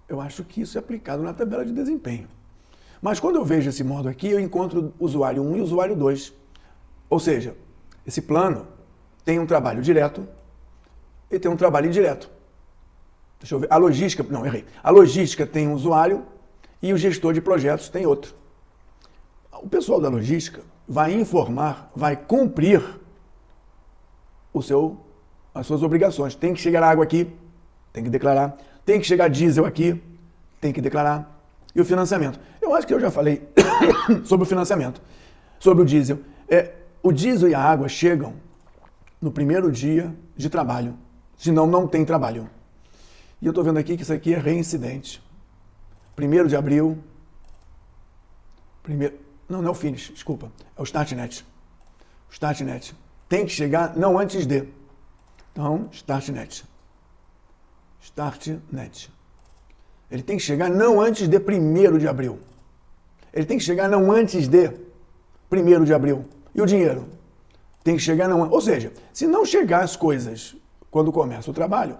Speaker 1: Eu acho que isso é aplicado na tabela de desempenho. Mas quando eu vejo esse modo aqui, eu encontro usuário 1 e usuário 2. Ou seja, esse plano tem um trabalho direto e tem um trabalho indireto. Deixa eu ver. A logística, não, errei. A logística tem um usuário e o gestor de projetos tem outro. O pessoal da logística vai informar, vai cumprir as suas obrigações. Tem que chegar água aqui, tem que declarar. Tem que chegar diesel aqui, tem que declarar. E o financiamento? Eu acho que eu já falei sobre o financiamento, sobre o diesel. O diesel e a água chegam no primeiro dia de trabalho, senão não tem trabalho. E eu estou vendo aqui que isso aqui é reincidente. 1º de abril, não é o finish, desculpa, é o startnet. O startnet tem que chegar não antes de. Então, startnet. Ele tem que chegar não antes de 1º de abril. Ele tem que chegar não antes de 1º de abril. E o dinheiro? Tem que chegar não antes. Ou seja, se não chegar as coisas quando começa o trabalho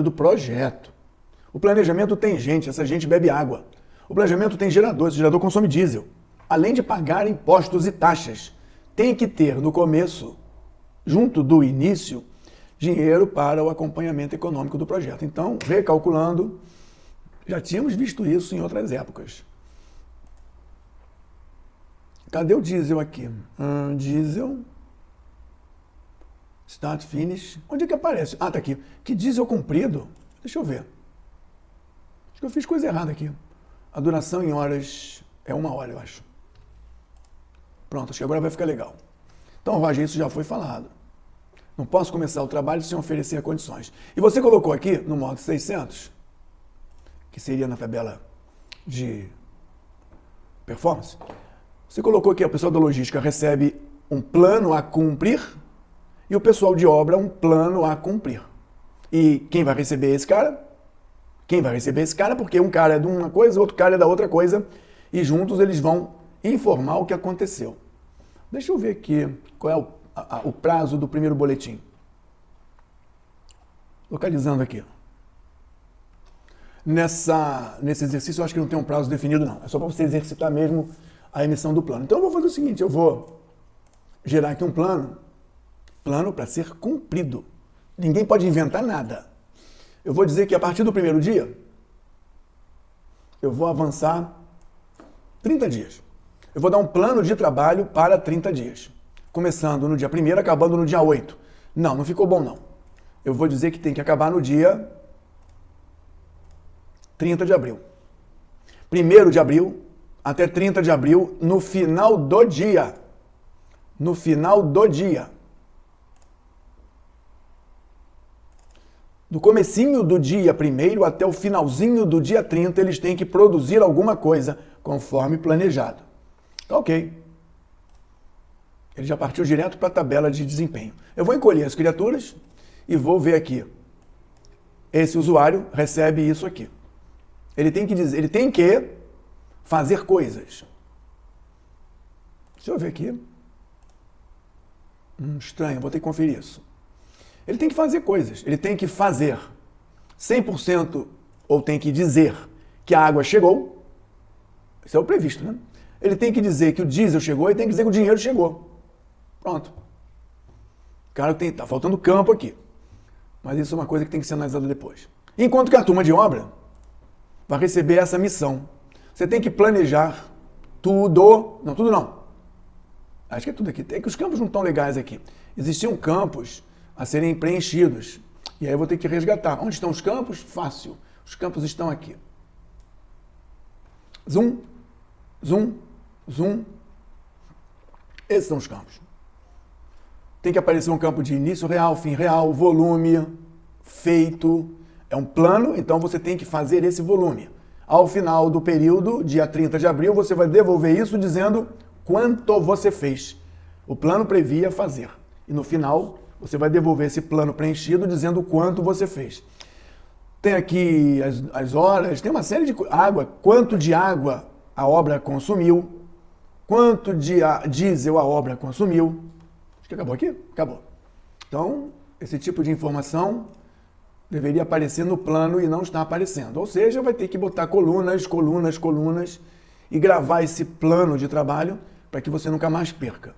Speaker 1: do projeto. O planejamento tem gente, essa gente bebe água. O planejamento tem gerador, esse gerador consome diesel. Além de pagar impostos e taxas, tem que ter no começo, junto do início, dinheiro para o acompanhamento econômico do projeto. Então, recalculando, já tínhamos visto isso em outras épocas. Cadê o diesel aqui? Diesel. Start, finish. Onde é que aparece? Ah, tá aqui. Que diesel comprido? Deixa eu ver. Acho que eu fiz coisa errada aqui. A duração em horas é 1 hora, eu acho. Pronto, acho que agora vai ficar legal. Então, Roger, isso já foi falado. Não posso começar o trabalho sem oferecer condições. E você colocou aqui no modo 600, que seria na tabela de performance, você colocou aqui, o pessoal da logística recebe um plano a cumprir e o pessoal de obra um plano a cumprir. E quem vai receber esse cara? Quem vai receber esse cara? Porque um cara é de uma coisa, outro cara é da outra coisa, e juntos eles vão informar o que aconteceu. Deixa eu ver aqui qual é o prazo do primeiro boletim. Localizando aqui. Nesse exercício eu acho que não tem um prazo definido não. É só para você exercitar mesmo a emissão do plano. Então eu vou fazer o seguinte, eu vou gerar aqui um plano para ser cumprido. Ninguém pode inventar nada. Eu vou dizer que a partir do primeiro dia, eu vou avançar 30 dias. Eu vou dar um plano de trabalho para 30 dias. Começando no dia 1º, acabando no dia 8. Não, não ficou bom não. Eu vou dizer que tem que acabar no dia 30 de abril. 1º de abril até 30 de abril, no final do dia. No final do dia. Do comecinho do dia 1º até o finalzinho do dia 30, eles têm que produzir alguma coisa conforme planejado. Tá ok. Ele já partiu direto para a tabela de desempenho. Eu vou encolher as criaturas e vou ver aqui. Esse usuário recebe isso aqui. Ele tem que fazer coisas. Deixa eu ver aqui. Estranho, vou ter que conferir isso. Ele tem que fazer coisas. Ele tem que fazer 100% ou tem que dizer que a água chegou. Isso é o previsto, né? Ele tem que dizer que o diesel chegou e tem que dizer que o dinheiro chegou. Pronto. Cara, tá faltando campo aqui. Mas isso é uma coisa que tem que ser analisada depois. Enquanto que a turma de obra vai receber essa missão. Você tem que planejar tudo. Não, tudo não. Acho que é tudo aqui. É que os campos não estão legais aqui. Existiam campos a serem preenchidos. E aí eu vou ter que resgatar. Onde estão os campos? Fácil. Os campos estão aqui. Zoom, zoom, zoom. Esses são os campos. Tem que aparecer um campo de início real, fim real, volume, feito. É um plano, então você tem que fazer esse volume. Ao final do período, dia 30 de abril, você vai devolver isso dizendo quanto você fez. O plano previa fazer. E no final, você vai devolver esse plano preenchido dizendo quanto você fez. Tem aqui as horas, tem uma série de água, quanto de água a obra consumiu, quanto de diesel a obra consumiu. Acho que acabou aqui? Acabou. Então, esse tipo de informação deveria aparecer no plano e não está aparecendo. Ou seja, vai ter que botar colunas, colunas, colunas e gravar esse plano de trabalho para que você nunca mais perca.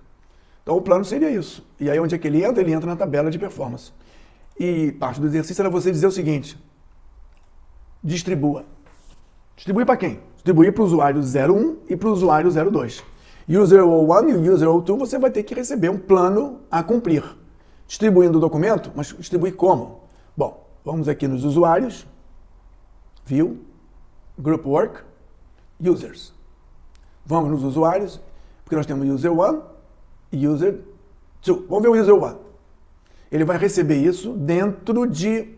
Speaker 1: Então, o plano seria isso. E aí, onde é que ele entra? Ele entra na tabela de performance. E parte do exercício era você dizer o seguinte: distribua. Distribuir para quem? Distribuir para o usuário 01 e para o usuário 02. User 01 e User 02 você vai ter que receber um plano a cumprir. Distribuindo o documento, mas distribuir como? Bom, vamos aqui nos usuários, View, Group Work, Users. Vamos nos usuários, porque nós temos User 1 e User 2. Vamos ver o User 1. Ele vai receber isso dentro de,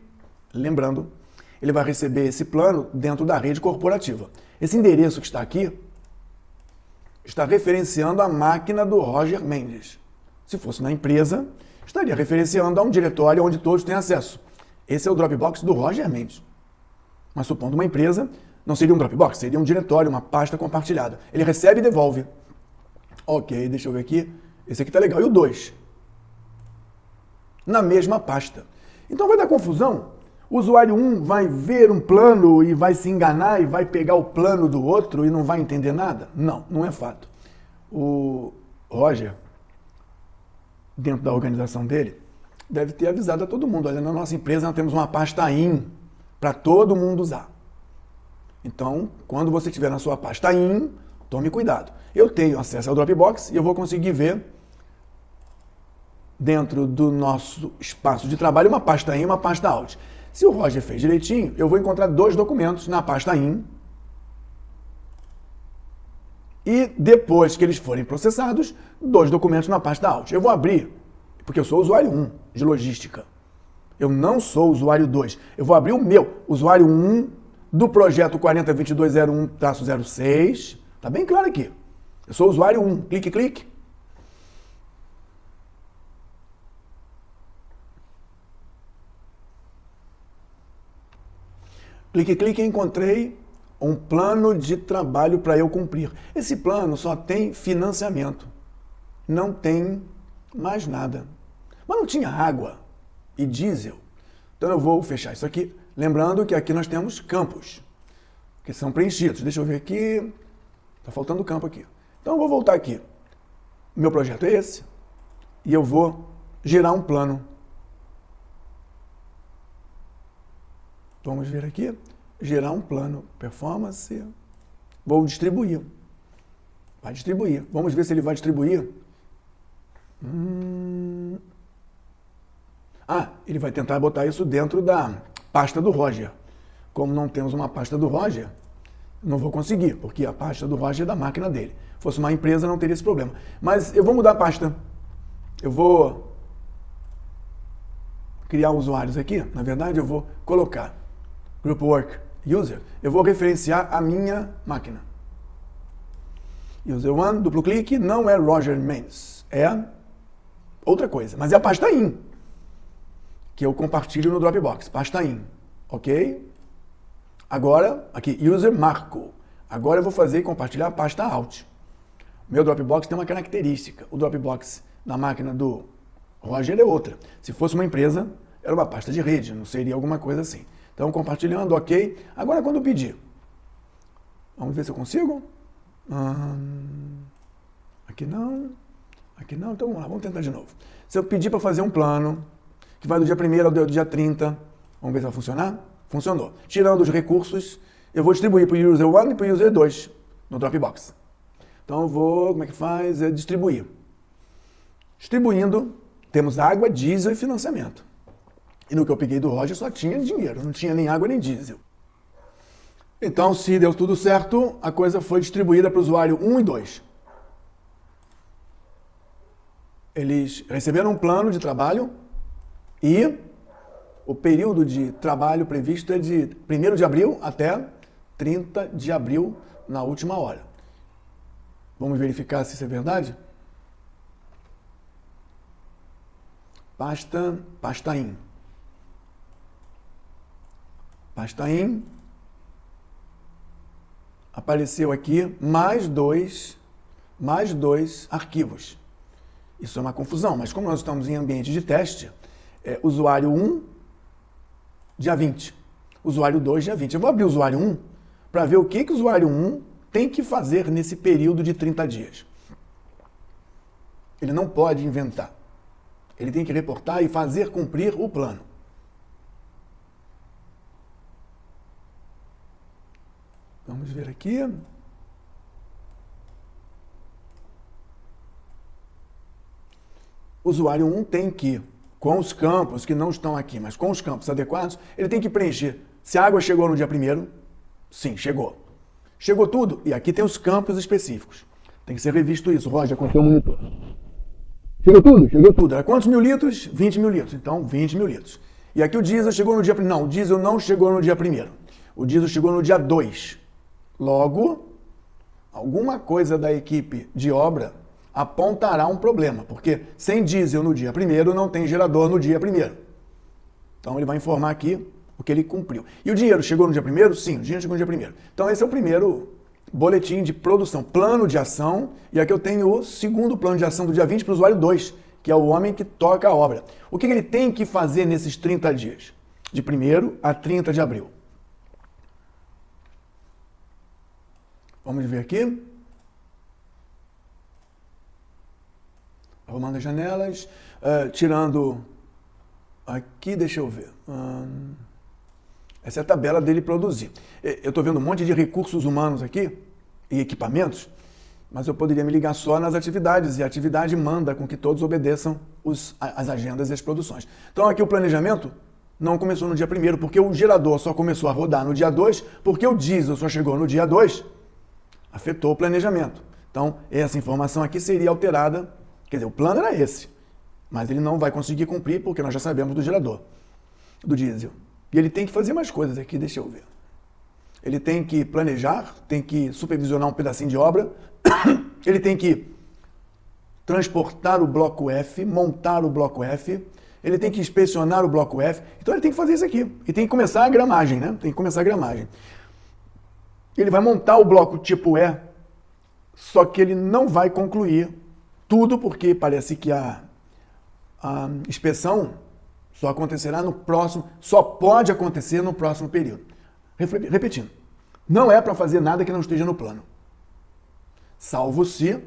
Speaker 1: lembrando, ele vai receber esse plano dentro da rede corporativa. Esse endereço que está aqui está referenciando a máquina do Roger Mendes. Se fosse na empresa, estaria referenciando a um diretório onde todos têm acesso. Esse é o Dropbox do Roger Mendes. Mas supondo uma empresa, não seria um Dropbox, seria um diretório, uma pasta compartilhada. Ele recebe e devolve. Ok, deixa eu ver aqui. Esse aqui está legal. E o 2? Na mesma pasta. Então vai dar confusão. O usuário 1 vai ver um plano e vai se enganar e vai pegar o plano do outro e não vai entender nada? Não, não é fato. O Roger, dentro da organização dele, deve ter avisado a todo mundo. Olha, na nossa empresa nós temos uma pasta IN para todo mundo usar. Então, quando você tiver na sua pasta IN, tome cuidado. Eu tenho acesso ao Dropbox e eu vou conseguir ver dentro do nosso espaço de trabalho uma pasta in e uma pasta out. Se o Roger fez direitinho, eu vou encontrar dois documentos na pasta in e depois que eles forem processados, dois documentos na pasta out. Eu vou abrir, porque eu sou usuário 1 de logística. Eu não sou usuário 2. Eu vou abrir o meu, usuário 1 do projeto 402201-06. Tá bem claro aqui. Eu sou usuário 1. Clique, clique. Clique, clique, encontrei um plano de trabalho para eu cumprir. Esse plano só tem financiamento. Não tem mais nada. Mas não tinha água e diesel. Então eu vou fechar isso aqui. Lembrando que aqui nós temos campos, que são preenchidos. Deixa eu ver aqui. Está faltando campo aqui. Então eu vou voltar aqui. Meu projeto é esse. E eu vou gerar um plano. Vamos ver aqui. Gerar um plano. Performance. Vou distribuir. Vai distribuir. Vamos ver se ele vai distribuir. Ele vai tentar botar isso dentro da pasta do Roger. Como não temos uma pasta do Roger, não vou conseguir, porque a pasta do Roger é da máquina dele. Se fosse uma empresa, não teria esse problema. Mas eu vou mudar a pasta. Eu vou criar usuários aqui. Na verdade, eu vou colocar Group Work User. Eu vou referenciar a minha máquina. User 1, duplo clique, não é Roger Mains. É outra coisa, mas é a pasta in, que eu compartilho no Dropbox. Pasta in, ok? Agora, aqui, User Marco. Agora eu vou fazer e compartilhar a pasta out. O meu Dropbox tem uma característica. O Dropbox na máquina do Roger é outra. Se fosse uma empresa, era uma pasta de rede, não seria alguma coisa assim. Então, compartilhando, ok. Agora, quando eu pedir, vamos ver se eu consigo. Aqui não, então vamos lá, vamos tentar de novo. Se eu pedir para fazer um plano, que vai do dia 1º ao dia 30, vamos ver se vai funcionar? Funcionou. Tirando os recursos, eu vou distribuir para o User 1 e para o User 2 no Dropbox. Então eu vou, como é que faz? É distribuir. Distribuindo, temos água, diesel e financiamento. E no que eu peguei do Roger só tinha dinheiro, não tinha nem água nem diesel. Então, se deu tudo certo, a coisa foi distribuída para o usuário 1 e 2. Eles receberam um plano de trabalho e o período de trabalho previsto é de 1º de abril até 30 de abril, na última hora. Vamos verificar se isso é verdade? Pasta in. Pasta in. Apareceu aqui mais dois arquivos. Isso é uma confusão, mas como nós estamos em ambiente de teste, usuário 1, dia 20. Usuário 2, dia 20. Eu vou abrir o usuário 1 para ver o que o usuário 1 tem que fazer nesse período de 30 dias. Ele não pode inventar. Ele tem que reportar e fazer cumprir o plano. Vamos ver aqui. O usuário 1 tem que, com os campos que não estão aqui, mas com os campos adequados, ele tem que preencher. Se a água chegou no dia 1º, sim, chegou. Chegou tudo, e aqui tem os campos específicos. Tem que ser revisto isso, Roger, com o seu monitor. Chegou tudo? Chegou tudo. Era quantos mil litros? 20 mil litros. Então, 20 mil litros. E aqui o diesel chegou no dia 1º. Não, o diesel não chegou no dia 1º. O diesel chegou no dia 2. Logo, alguma coisa da equipe de obra apontará um problema, porque sem diesel no dia 1º não tem gerador no dia 1º. Então ele vai informar aqui o que ele cumpriu. E o dinheiro chegou no dia 1º? Sim, o dinheiro chegou no dia 1º. Então esse é o primeiro boletim de produção, plano de ação, e aqui eu tenho o segundo plano de ação do dia 20 para o usuário 2, que é o homem que toca a obra. O que ele tem que fazer nesses 30 dias? De 1º a 30 de abril. Vamos ver aqui. Arrumando as janelas, tirando aqui, deixa eu ver. Essa é a tabela dele produzir. Eu estou vendo um monte de recursos humanos aqui e equipamentos. mas eu poderia me ligar só nas atividades, e a atividade manda com que todos obedeçam as agendas e as produções. Então aqui o planejamento não começou no dia 1º, porque o gerador só começou a rodar no dia 2, porque o diesel só chegou no dia 2, afetou o planejamento. Então essa informação aqui seria alterada, quer dizer, o plano era esse, mas ele não vai conseguir cumprir porque nós já sabemos do gerador, do diesel. E ele tem que fazer mais coisas aqui, deixa eu ver. Ele tem que planejar, tem que supervisionar um pedacinho de obra, ele tem que transportar o bloco F, montar o bloco F, ele tem que inspecionar o bloco F, então ele tem que fazer isso aqui. E tem que começar a gramagem, né? Tem que começar a gramagem. Ele vai montar o bloco tipo E, só que ele não vai concluir tudo, porque parece que a inspeção só acontecerá no próximo, só pode acontecer no próximo período. Repetindo, não é para fazer nada que não esteja no plano, salvo se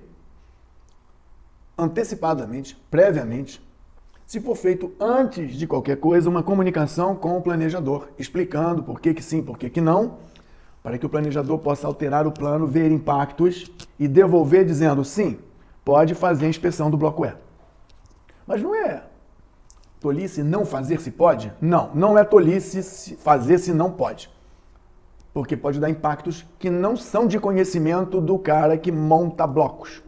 Speaker 1: antecipadamente, previamente, se for feito antes de qualquer coisa, uma comunicação com o planejador, explicando por que sim, por que não, para que o planejador possa alterar o plano, ver impactos e devolver dizendo sim, pode fazer a inspeção do bloco E. Mas não é tolice não fazer se pode? Não, não é tolice fazer se não pode. Porque pode dar impactos que não são de conhecimento do cara que monta blocos,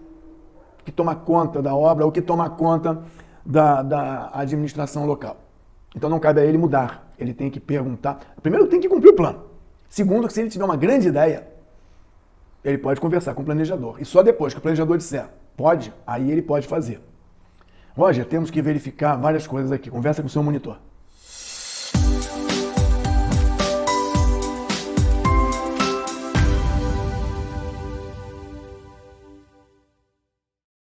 Speaker 1: que toma conta da obra ou que toma conta da administração local. Então não cabe a ele mudar, ele tem que perguntar. Primeiro, tem que cumprir o plano. Segundo, se ele tiver uma grande ideia, ele pode conversar com o planejador. E só depois que o planejador disser pode, aí ele pode fazer. Roger, temos que verificar várias coisas aqui. Conversa com o seu monitor.